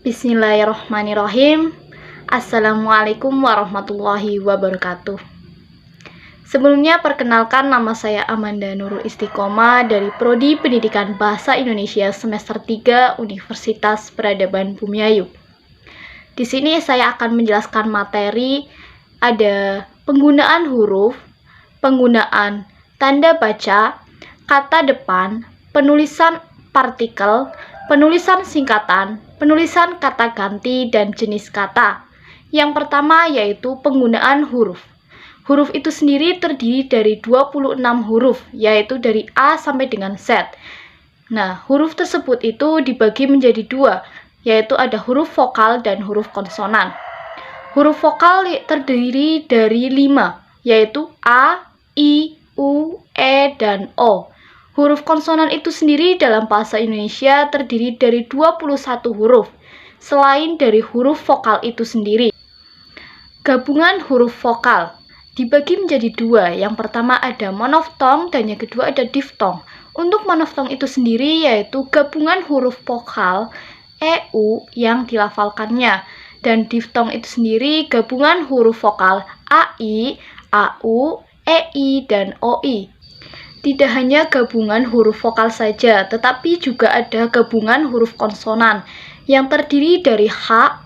Bismillahirrahmanirrahim. Assalamualaikum warahmatullahi wabarakatuh. Sebelumnya perkenalkan, nama saya Amanda Nurul Istiqomah dari Prodi Pendidikan Bahasa Indonesia semester 3 Universitas Peradaban Bumiayu. Di sini saya akan menjelaskan materi ada penggunaan huruf, penggunaan tanda baca, kata depan, penulisan partikel, penulisan singkatan, penulisan kata ganti, dan jenis kata. Yang pertama yaitu penggunaan huruf. Huruf itu sendiri terdiri dari 26 huruf, yaitu dari A sampai dengan Z. Nah, huruf tersebut itu dibagi menjadi dua, yaitu ada huruf vokal dan huruf konsonan. Huruf vokal terdiri dari 5, yaitu A, I, U, E, dan O. Huruf konsonan itu sendiri dalam bahasa Indonesia terdiri dari 21 huruf, selain dari huruf vokal itu sendiri. Gabungan huruf vokal dibagi menjadi dua, yang pertama ada monoftong dan yang kedua ada diftong. Untuk monoftong itu sendiri yaitu gabungan huruf vokal EU yang dilafalkannya, dan diftong itu sendiri gabungan huruf vokal AI, AU, EI, dan OI. Tidak hanya gabungan huruf vokal saja, tetapi juga ada gabungan huruf konsonan yang terdiri dari H,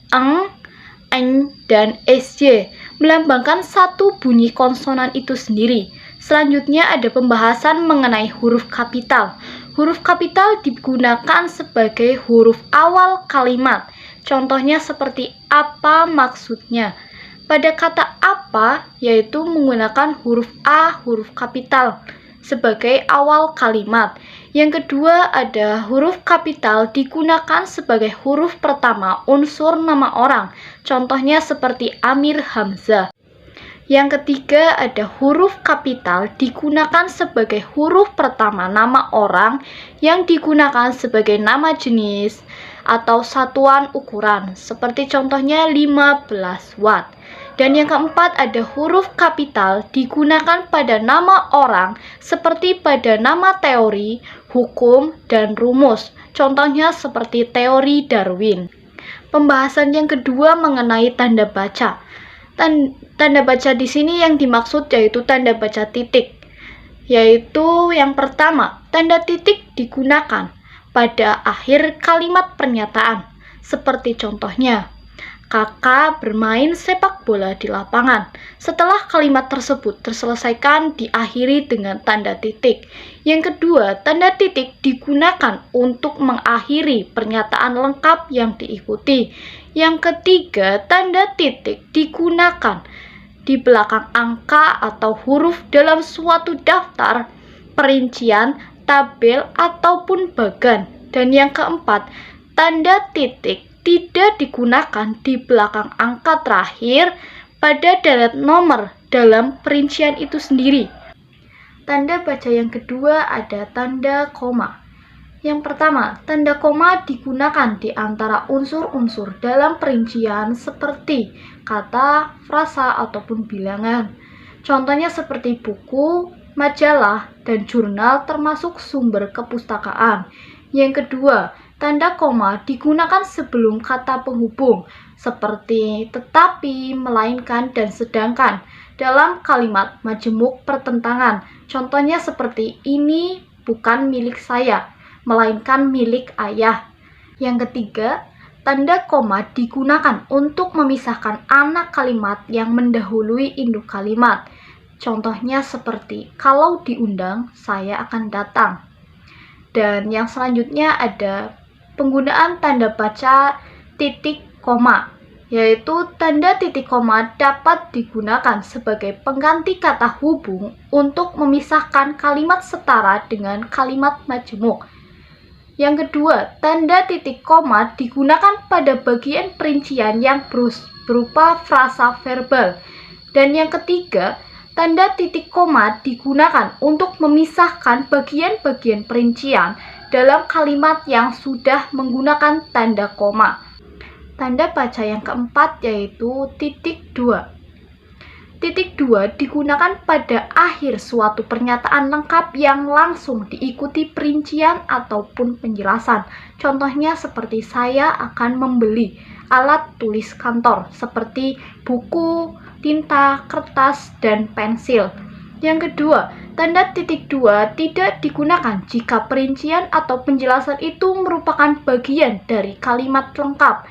eng, dan SJ, melambangkan satu bunyi konsonan itu sendiri. Selanjutnya ada pembahasan mengenai huruf kapital. Huruf kapital digunakan sebagai huruf awal kalimat. Contohnya seperti apa maksudnya. Pada kata apa, yaitu menggunakan huruf A, huruf kapital sebagai awal kalimat. Yang kedua ada huruf kapital digunakan sebagai huruf pertama unsur nama orang. Contohnya seperti Amir Hamzah. Yang ketiga ada huruf kapital digunakan sebagai huruf pertama nama orang yang digunakan sebagai nama jenis atau satuan ukuran. Seperti contohnya 15 watt. Dan yang keempat ada huruf kapital digunakan pada nama orang seperti pada nama teori, hukum, dan rumus. Contohnya seperti teori Darwin. Pembahasan yang kedua mengenai tanda baca. Tanda baca di sini yang dimaksud yaitu tanda baca titik. Yaitu yang pertama, tanda titik digunakan pada akhir kalimat pernyataan. Seperti contohnya, kakak bermain sepak bola di lapangan. Setelah kalimat tersebut terselesaikan diakhiri dengan tanda titik. Yang kedua, tanda titik digunakan untuk mengakhiri pernyataan lengkap yang diikuti. Yang ketiga, tanda titik digunakan di belakang angka atau huruf dalam suatu daftar, perincian, tabel, ataupun bagan. Dan yang keempat, tanda titik tidak digunakan di belakang angka terakhir pada deret nomor dalam perincian itu sendiri. Tanda baca yang kedua ada tanda koma. Yang pertama, tanda koma digunakan di antara unsur-unsur dalam perincian seperti kata, frasa, ataupun bilangan. Contohnya seperti buku, majalah, dan jurnal termasuk sumber kepustakaan. Yang kedua, tanda koma digunakan sebelum kata penghubung seperti tetapi, melainkan, dan sedangkan dalam kalimat majemuk pertentangan. Contohnya seperti ini bukan milik saya, melainkan milik ayah. Yang ketiga, tanda koma digunakan untuk memisahkan anak kalimat yang mendahului induk kalimat. Contohnya seperti kalau diundang saya akan datang. Dan yang selanjutnya ada penggunaan tanda baca titik koma, yaitu tanda titik koma dapat digunakan sebagai pengganti kata hubung untuk memisahkan kalimat setara dengan kalimat majemuk. Yang kedua, tanda titik koma digunakan pada bagian perincian yang berupa frasa verbal. Dan yang ketiga, tanda titik koma digunakan untuk memisahkan bagian-bagian perincian dalam kalimat yang sudah menggunakan tanda koma. Tanda baca yang keempat yaitu titik dua. Titik 2 digunakan pada akhir suatu pernyataan lengkap yang langsung diikuti perincian ataupun penjelasan. Contohnya seperti saya akan membeli alat tulis kantor seperti buku, tinta, kertas, dan pensil. Yang kedua, tanda titik 2 tidak digunakan jika perincian atau penjelasan itu merupakan bagian dari kalimat lengkap.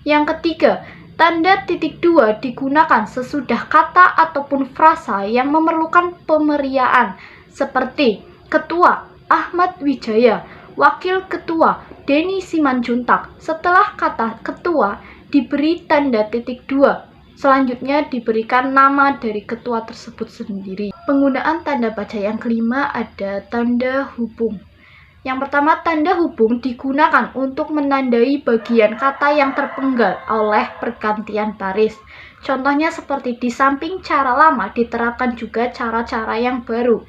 Yang ketiga, tanda titik 2 digunakan sesudah kata ataupun frasa yang memerlukan pemeriaan, seperti Ketua Ahmad Wijaya, Wakil Ketua Denny Simanjuntak. Setelah kata ketua diberi tanda titik 2, selanjutnya diberikan nama dari ketua tersebut sendiri. Penggunaan tanda baca yang kelima ada tanda hubung. Yang pertama, tanda hubung digunakan untuk menandai bagian kata yang terpenggal oleh pergantian baris. Contohnya seperti di samping cara lama diterapkan juga cara-cara yang baru.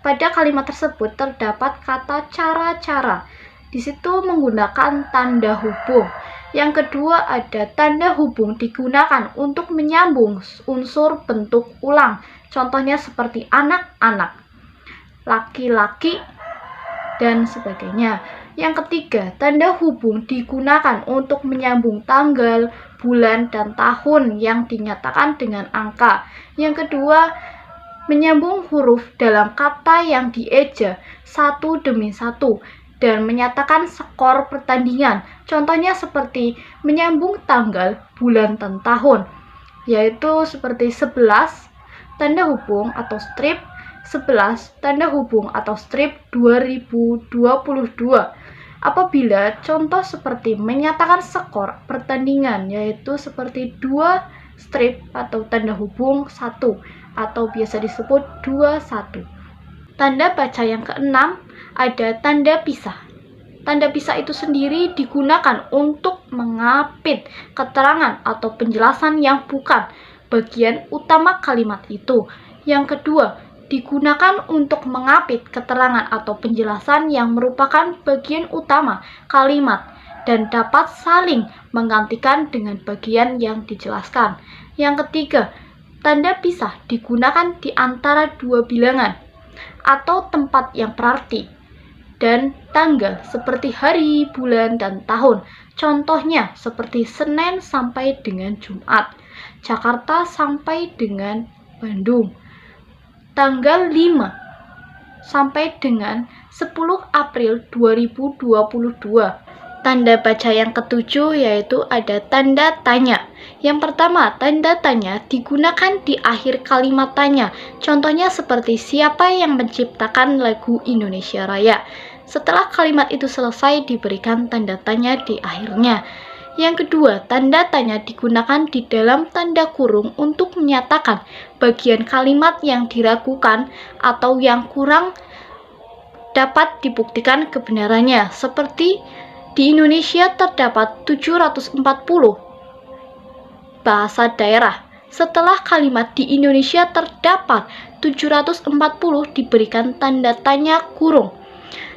Pada kalimat tersebut terdapat kata cara-cara. Di situ menggunakan tanda hubung. Yang kedua ada tanda hubung digunakan untuk menyambung unsur bentuk ulang. Contohnya seperti anak-anak, laki-laki, dan sebagainya. Yang ketiga, tanda hubung digunakan untuk menyambung tanggal, bulan, dan tahun yang dinyatakan dengan angka. Yang kedua, menyambung huruf dalam kata yang dieja satu demi satu dan menyatakan skor pertandingan. Contohnya seperti menyambung tanggal, bulan, dan tahun, yaitu seperti 11 tanda hubung atau strip 11 tanda hubung atau strip 2022. Apabila contoh seperti menyatakan skor pertandingan, yaitu seperti 2 strip atau tanda hubung 1 atau biasa disebut 21. Tanda baca yang keenam ada tanda pisah. Tanda pisah itu sendiri digunakan untuk mengapit keterangan atau penjelasan yang bukan bagian utama kalimat itu. Yang kedua, digunakan untuk mengapit keterangan atau penjelasan yang merupakan bagian utama kalimat dan dapat saling menggantikan dengan bagian yang dijelaskan. Yang ketiga, tanda pisah digunakan di antara dua bilangan atau tempat yang berarti dan tanggal seperti hari, bulan, dan tahun. Contohnya seperti Senin sampai dengan Jumat, Jakarta sampai dengan Bandung, tanggal 5 sampai dengan 10 April 2022. Tanda baca yang ketujuh yaitu ada tanda tanya. Yang pertama, tanda tanya digunakan di akhir kalimat tanya. Contohnya seperti siapa yang menciptakan lagu Indonesia Raya. Setelah kalimat itu selesai diberikan tanda tanya di akhirnya. Yang kedua, tanda tanya digunakan di dalam tanda kurung untuk menyatakan bagian kalimat yang diragukan atau yang kurang dapat dibuktikan kebenarannya. Seperti di Indonesia terdapat 740 bahasa daerah. Setelah kalimat di Indonesia terdapat 740 diberikan tanda tanya kurung.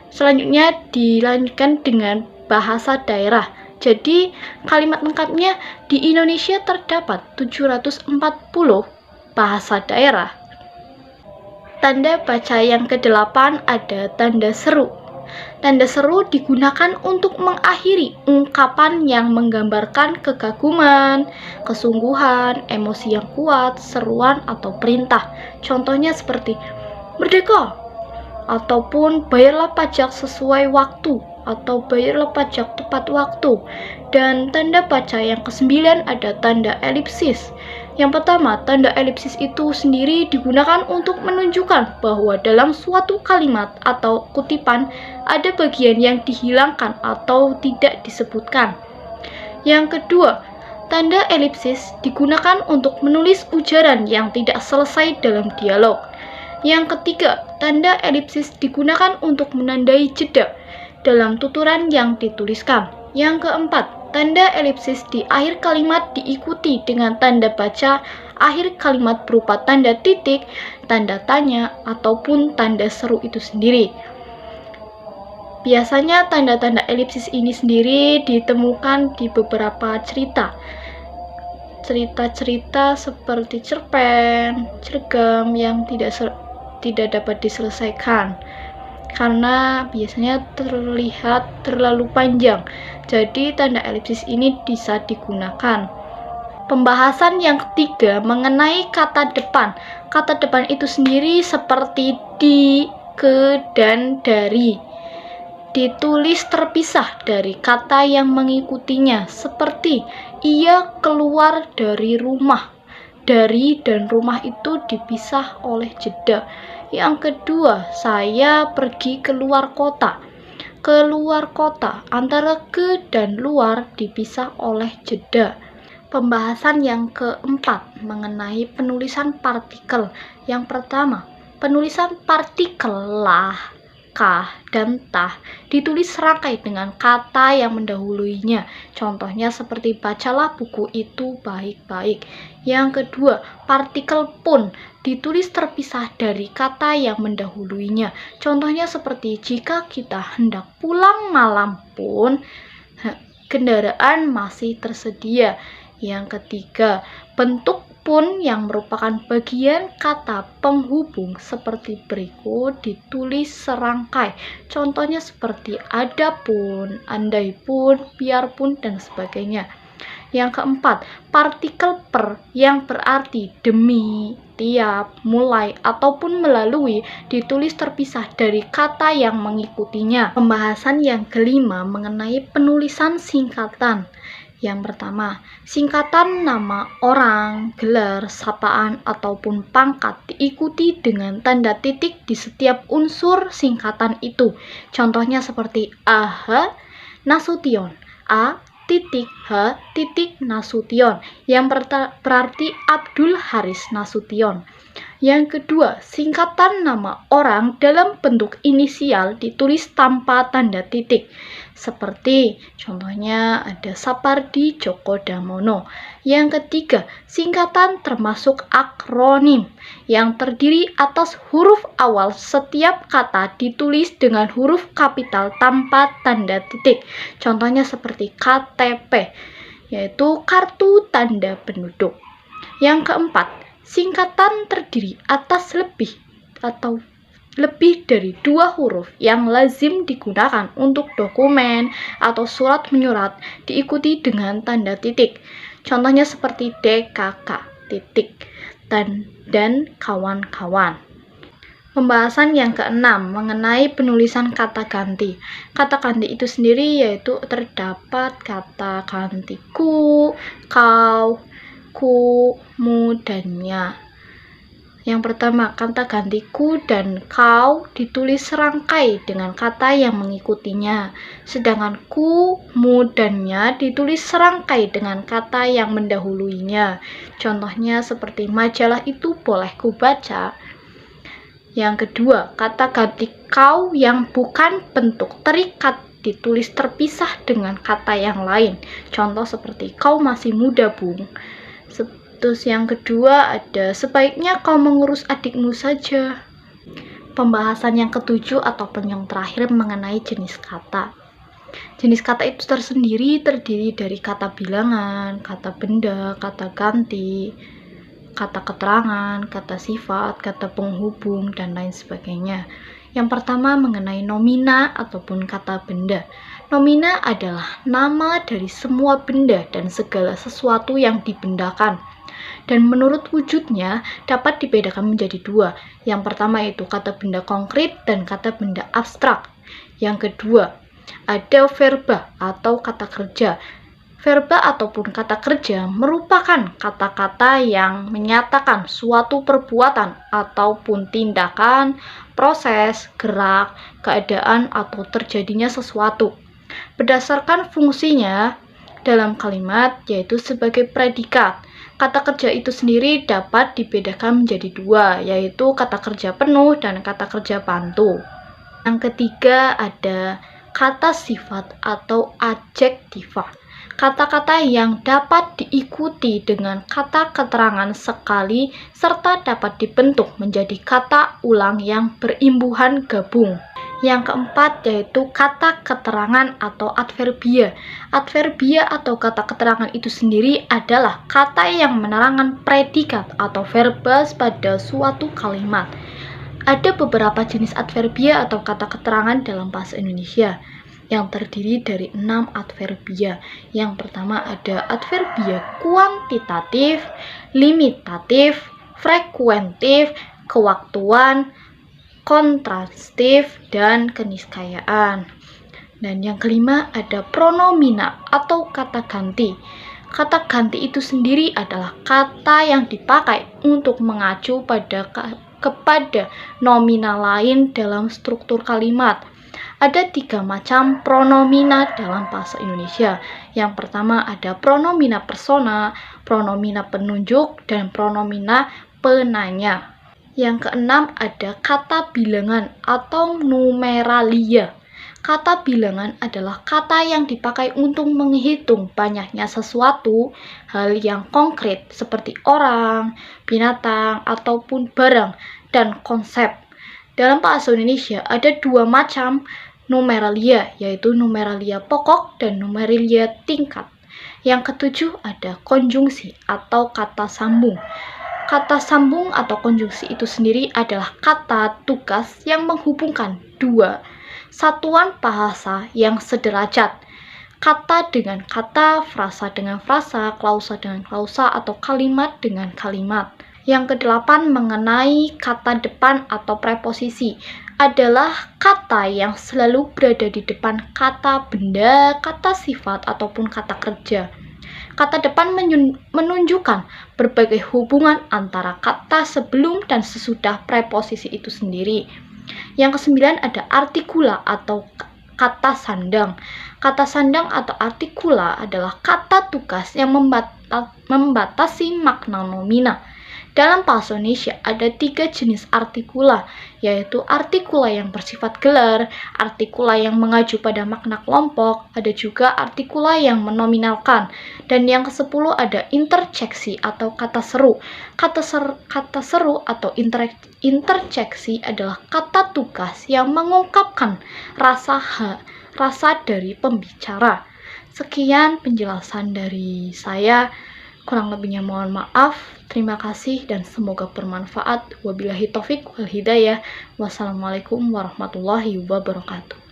Selanjutnya dilanjutkan dengan bahasa daerah. Jadi kalimat lengkapnya di Indonesia terdapat 740 bahasa daerah. Tanda baca yang ke-8 ada tanda seru. Tanda seru digunakan untuk mengakhiri ungkapan yang menggambarkan kekaguman, kesungguhan, emosi yang kuat, seruan, atau perintah. Contohnya seperti merdeka, ataupun bayarlah pajak sesuai waktu, atau bayarlah pajak tepat waktu. Dan tanda baca yang ke-9 ada tanda elipsis. Yang pertama, tanda elipsis itu sendiri digunakan untuk menunjukkan bahwa dalam suatu kalimat atau kutipan ada bagian yang dihilangkan atau tidak disebutkan. Yang kedua, tanda elipsis digunakan untuk menulis ujaran yang tidak selesai dalam dialog. Yang ketiga, tanda elipsis digunakan untuk menandai jeda dalam tuturan yang dituliskan. Yang keempat, tanda elipsis di akhir kalimat diikuti dengan tanda baca akhir kalimat berupa tanda titik, tanda tanya, ataupun tanda seru itu sendiri. Biasanya tanda-tanda elipsis ini sendiri ditemukan di beberapa cerita. cerita-cerita seperti cerpen, cergam yang tidak dapat diselesaikan karena biasanya terlihat terlalu panjang. Jadi tanda elipsis ini bisa digunakan. Pembahasan yang ketiga mengenai kata depan. Kata depan itu sendiri seperti di, ke, dan dari. Ditulis terpisah dari kata yang mengikutinya, seperti ia keluar dari rumah. Dari dan rumah itu dipisah oleh jeda. Yang kedua, saya pergi keluar kota. Keluar kota, antara ke dan luar dipisah oleh jeda. Pembahasan yang keempat mengenai penulisan partikel. Yang pertama, penulisan partikel lah, kah, dan tah ditulis serangkai dengan kata yang mendahuluinya. Contohnya seperti bacalah buku itu baik-baik. Yang kedua, partikel pun ditulis terpisah dari kata yang mendahuluinya. Contohnya seperti jika kita hendak pulang malam pun kendaraan masih tersedia. Yang ketiga, bentuk pun yang merupakan bagian kata penghubung seperti berikut ditulis serangkai. Contohnya seperti adapun, andaipun, biarpun, dan sebagainya. Yang keempat, partikel per yang berarti demi, tiap, mulai, ataupun melalui ditulis terpisah dari kata yang mengikutinya. Pembahasan yang kelima mengenai penulisan singkatan. Yang pertama, singkatan nama orang, gelar, sapaan, ataupun pangkat diikuti dengan tanda titik di setiap unsur singkatan itu. Contohnya seperti AH Nasution, A titik H titik Nasution, yang berarti Abdul Haris Nasution. Yang kedua, singkatan nama orang dalam bentuk inisial ditulis tanpa tanda titik. Seperti contohnya ada Sapardi Djoko Damono. Yang ketiga, singkatan termasuk akronim yang terdiri atas huruf awal setiap kata ditulis dengan huruf kapital tanpa tanda titik. Contohnya seperti KTP, yaitu kartu tanda penduduk. Yang keempat, singkatan terdiri atas lebih dari 2 huruf yang lazim digunakan untuk dokumen atau surat menyurat diikuti dengan tanda titik. Contohnya seperti DKK, titik, dan kawan-kawan. Pembahasan yang keenam mengenai penulisan kata ganti. Kata ganti itu sendiri yaitu terdapat kata ganti ku, kau, ku, mu, dan nya. Yang pertama, kata ganti ku dan kau ditulis serangkai dengan kata yang mengikutinya. Sedangkan ku, mu, dan nya ditulis serangkai dengan kata yang mendahuluinya. Contohnya seperti majalah itu boleh ku baca. Yang kedua, kata ganti kau yang bukan bentuk terikat ditulis terpisah dengan kata yang lain. Contoh seperti kau masih muda, Bung. Terus yang kedua ada sebaiknya kau mengurus adikmu saja. Pembahasan yang ketujuh ataupun yang terakhir mengenai jenis kata. Jenis kata itu tersendiri terdiri dari kata bilangan, kata benda, kata ganti, kata keterangan, kata sifat, kata penghubung, dan lain sebagainya. Yang pertama mengenai nomina ataupun kata benda. Nomina adalah nama dari semua benda dan segala sesuatu yang dibendakan. Dan menurut wujudnya dapat dibedakan menjadi 2. Yang pertama itu kata benda konkret dan kata benda abstrak. Yang kedua, ada verba atau kata kerja. Verba ataupun kata kerja merupakan kata-kata yang menyatakan suatu perbuatan ataupun tindakan, proses, gerak, keadaan, atau terjadinya sesuatu. Berdasarkan fungsinya dalam kalimat, yaitu sebagai predikat. Kata kerja itu sendiri dapat dibedakan menjadi 2, yaitu kata kerja penuh dan kata kerja bantu. Yang ketiga ada kata sifat atau adjektiva. Kata-kata yang dapat diikuti dengan kata keterangan sekali serta dapat dibentuk menjadi kata ulang yang berimbuhan gabung. Yang keempat yaitu kata keterangan atau adverbia. Adverbia atau kata keterangan itu sendiri adalah kata yang menerangkan predikat atau verbas pada suatu kalimat. Ada beberapa jenis adverbia atau kata keterangan dalam bahasa Indonesia yang terdiri dari 6 adverbia. Yang pertama ada adverbia kuantitatif, limitatif, frekuentif, kewaktuan, kontrastif, dan keniscayaan. Dan yang kelima ada pronomina atau kata ganti. Kata ganti itu sendiri adalah kata yang dipakai untuk mengacu kepada nominal lain dalam struktur kalimat. Ada 3 macam pronomina dalam bahasa Indonesia. Yang pertama ada pronomina persona, pronomina penunjuk, dan pronomina penanya. Yang keenam ada kata bilangan atau numeralia. Kata bilangan adalah kata yang dipakai untuk menghitung banyaknya sesuatu, hal yang konkret seperti orang, binatang, ataupun barang, dan konsep. Dalam bahasa Indonesia ada 2 macam numeralia, yaitu numeralia pokok dan numeralia tingkat. Yang ketujuh ada konjungsi atau kata sambung. Kata sambung atau konjungsi itu sendiri adalah kata tugas yang menghubungkan 2 satuan bahasa yang sederajat. Kata dengan kata, frasa dengan frasa, klausa dengan klausa, atau kalimat dengan kalimat. Yang kedelapan mengenai kata depan atau preposisi adalah kata yang selalu berada di depan kata benda, kata sifat, ataupun kata kerja. Kata depan menunjukkan berbagai hubungan antara kata sebelum dan sesudah preposisi itu sendiri. Yang kesembilan ada artikula atau kata sandang. Kata sandang atau artikula adalah kata tugas yang membatasi makna nomina. Dalam bahasa Indonesia ada 3 jenis artikula, yaitu artikula yang bersifat gelar, artikula yang mengacu pada makna kelompok, ada juga artikula yang menominalkan, dan yang ke-10 ada interjeksi atau kata seru. Kata seru atau interjeksi adalah kata tugas yang mengungkapkan rasa dari pembicara. Sekian penjelasan dari saya. Kurang lebihnya mohon maaf. Terima kasih dan semoga bermanfaat. Wabillahi taufik wal hidayah. Wassalamualaikum warahmatullahi wabarakatuh.